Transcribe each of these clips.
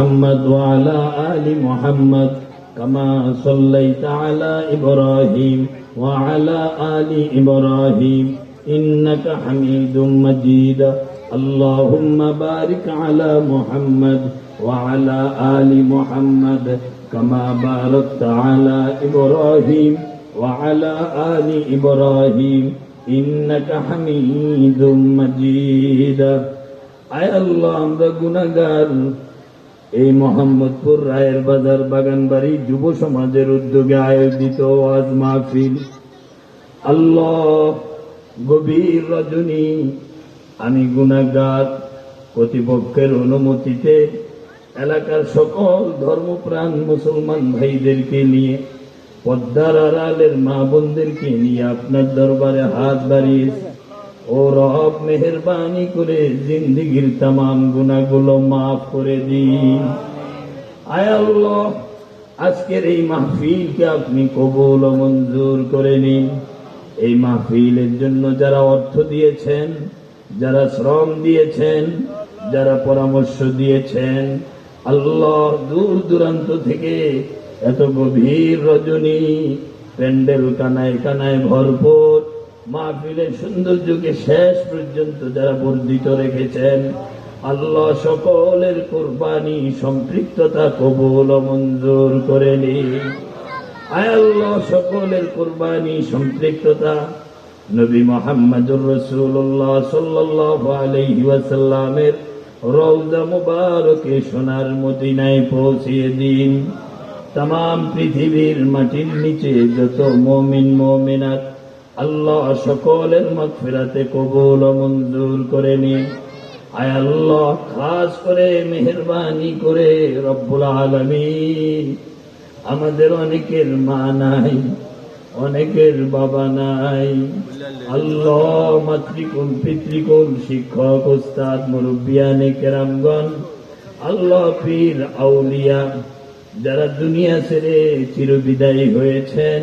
محمد وعلى آل محمد كما صليت على إبراهيم وعلى آل إبراهيم إنك حميد مجيد اللهم بارك على محمد وعلى آل محمد كما باركت على إبراهيم وعلى آل إبراهيم إنك حميد مجيد আয় আল্লাহ, আমরা গুনাহগার। এই মোহাম্মদপুর রায়ের বাজার বাগানবাড়ি যুব সমাজের উদ্যোগে আয়োজিত ওয়াজ মাহফিল, আল্লাহ গভীর রজনী, আমি গুনাহগার, কর্তৃপক্ষের অনুমতিতে এলাকার সকল ধর্মপ্রাণ মুসলমান ভাইদেরকে নিয়ে, পর্দার আড়ালের মা বোনদেরকে নিয়ে আপনার দরবারে হাত বাড়িয়েছি। ও রব, মেহেরবানি করে জিন্দেগীর তামাম গুনাহগুলো মাফ করে দিন। আয় আল্লাহ, আজকের এই মাহফিলকে আপনি কবুল ও মঞ্জুর করে নিন। এই মাহফিলের জন্য যারা অর্থ দিয়েছেন, যারা শ্রম দিয়েছেন, যারা পরামর্শ দিয়েছেন, আল্লাহ দূর দূরান্ত থেকে এত গভীর রজনী, প্যান্ডেল কানায় কানায় ভরপুর, মাহফিলের সৌন্দর্যকে শেষ পর্যন্ত যারা বর্ধিত রেখেছেন, আল্লাহ সকলের কুরবানি সম্পৃক্ততা কবুল ও মঞ্জুর করে নিন। আয় আল্লাহ, সকলের কুরবানি সম্পৃক্ততা নবী মুহাম্মদুর রাসূলুল্লাহ সাল্লাল্লাহু আলাইহি ওয়াসাল্লামের রওজা মুবারকে সোনার মদিনায় পৌঁছিয়ে দিন। তামাম পৃথিবীর মাটির নিচে যত মুমিন মুমিনাত, আল্লাহ সকলের মাগফিরাতে কবুল ও মঞ্জুর করে নিন। আয় আল্লাহ, খাস করে মেহেরবানি করে রব্বুল আলামিন, আমাদের অনেকের মা নাই, অনেকের বাবা নাই, আল্লাহ মাতৃকুল পিতৃকুল শিক্ষক উস্তাদ মুরব্বিয়ানে কেরামগণ, আল্লাহ পীর আউলিয়া যারা দুনিয়া ছেড়ে চিরবিদায়ী হয়েছেন,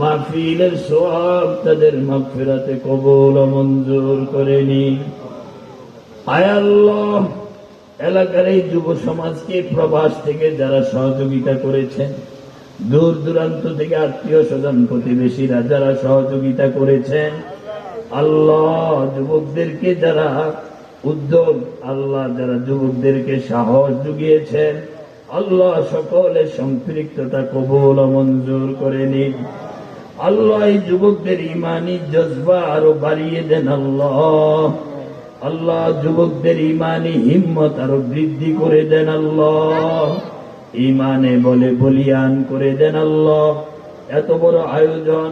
মাহফিলের সওয়াব তাদের মাগফিরাতে কবুল ও মঞ্জুর করে নিন। আয় আল্লাহ, এলাকার এই যুব সমাজকে প্রবাস থেকে যারা সহযোগিতা করেছেন, দূর দূরান্ত থেকে আত্মীয় স্বজন প্রতিবেশীরা যারা সহযোগিতা করেছেন, আল্লাহ যুবকদেরকে যারা উদ্যোগ, আল্লাহ যারা যুবকদেরকে সাহস জুগিয়েছেন, আল্লাহ সকলের সম্পৃক্ততা কবুল ও মঞ্জুর করে নিন। আল্লাহ এই যুবকদের ইমানি জজবা আরো বাড়িয়ে দেন। আল্লাহ আল্লাহ যুবকদের ইমানি হিম্মত আরো বৃদ্ধি করে দেন। আল্লাহ ইমানে বলে বলিয়ান করে দেন। আল্লাহ এত বড় আয়োজন,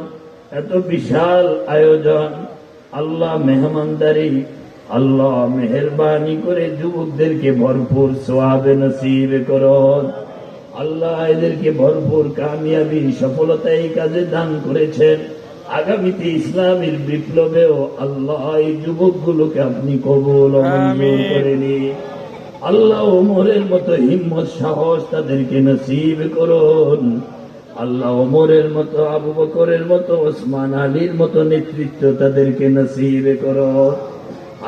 এত বিশাল আয়োজন, আল্লাহ মেহমানদারি, আল্লাহ মেহেরবানি করে যুবকদেরকে ভরপুর সওয়াবে নসিব করুন। আল্লাহ এদেরকে ভরপুর কামিয়াবি সফলতা এই কাজে দান করেছেন। আগামীতে ইসলামের বিপ্লবেও আল্লাহ এই যুবকগুলোকে আপনি কবুল ও মঞ্জুর করে নিন। আল্লাহ ওমরের মতো হিম্মত সাহস তাদেরকে নসিব করুন। আল্লাহ ওমরের মতো, আবু বকরের মতো, ওসমান আলীর মতো নেতৃত্ব তাদেরকে নসিব করুন।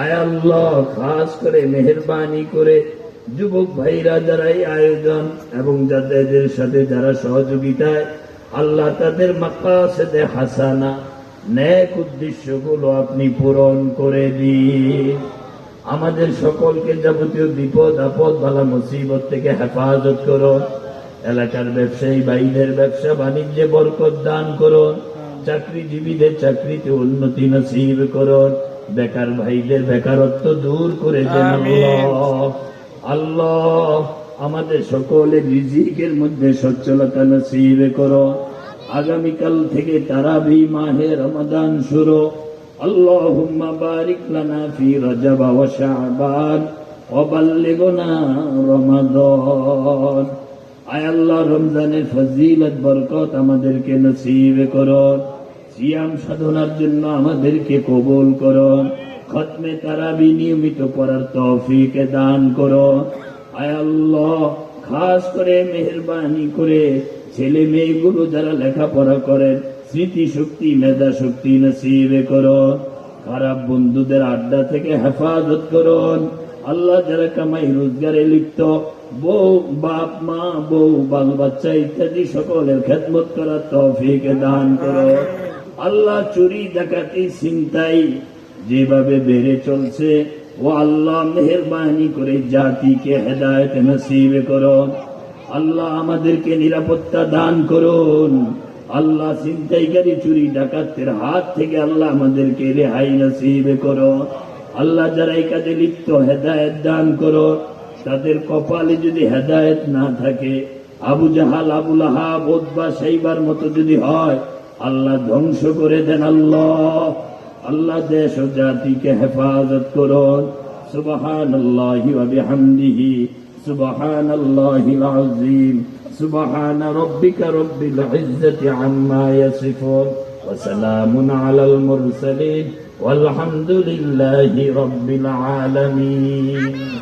আয় আল্লাহ, খাস করে মেহেরবানি করে যুবক ভাইরা যারা এই আয়োজন এবং যাদের সাথে যারা সহযোগিতায়, আল্লাহ তাদের মাকাসেদে হাসানা, নেক উদ্দেশ্যগুলো আপনি পূরণ করে দিন। আমাদের সকলকে যাবতীয় বিপদ আপদ বালা মুসিবত থেকে হেফাজত করুন। এলাকার ব্যবসায়ী ভাইদের ব্যবসা বাণিজ্যে বরকত দান করুন। চাকরিজীবীদের চাকরিতে উন্নতি নসিব করুন। বেকার ভাইদের বেকারত্ব দূর করে দেন। আল্লাহ আল্লাহ আমাদের সকলের রিজিকের মধ্যে সচ্ছলতা নসিব করো। আগামীকাল থেকে তারাবি মাহে রমাদান শুরু। আল্লাহুম্মা বারিক লানা ফি রজব ওয়া শাবান ওয়া বাল্লিগনা রমাদান। আয় আল্লাহ, রমজানের ফজিলত বরকত আমাদেরকে নসিব করুন। সিয়াম সাধনার জন্য আমাদেরকে কবুল করুন। খতমে তারাবি নিয়মিত পড়ার তৌফিক দান করুন। আয় আল্লাহ, খাস করে মেহেরবানি করে ছেলে মেয়েগুলো যারা লেখাপড়া করেন, স্মৃতি শক্তি মেধা শক্তি নসিব করুন। খারাপ বন্ধুদের আড্ডা থেকে হেফাজত করুন। আল্লাহ যারা কামাই রোজগারে লিপ্ত, বউ বাপ মা বউ বাল বাচ্চা ইত্যাদি সকলের খেদমত করার তৌফিক দান করো। আল্লাহ চুরি ডাকাতি ছিনতাই যেভাবে বেড়ে চলছে, ও আল্লাহ মেহেরবানি করে জাতিকে হেদায়েত নসিব করুন। আল্লাহ আমাদেরকে নিরাপত্তা দান করুন। আল্লাহ ছিনতাইকারী চুরি ডাকাতের হাত থেকে আল্লাহ আমাদেরকে রেহাই নসিব করো। আল্লাহ যারা এই কাজে লিপ্ত হেদায়েত দান করো। তাদের কপালে যদি হেদায়েত না থাকে, আবু জাহাল আবুল আহাব উতবা সাইবার মতো যদি হয়, আল্লাহ ধ্বংস করে দেন। আল্লাহ দেশ ও জাতিকে হেফাজত করুন। সুবহানাল্লাহি ওয়া বিহামদিহি সুবহানাল্লাহিল আযীম সুবহান রাব্বিকা রাব্বিল ইজ্জাতি আম্মা ইয়াসিফুন ওয়া সালামুন আলাল মুরসালিন ওয়ালহামদুলিল্লাহি রাব্বিল আলামিন।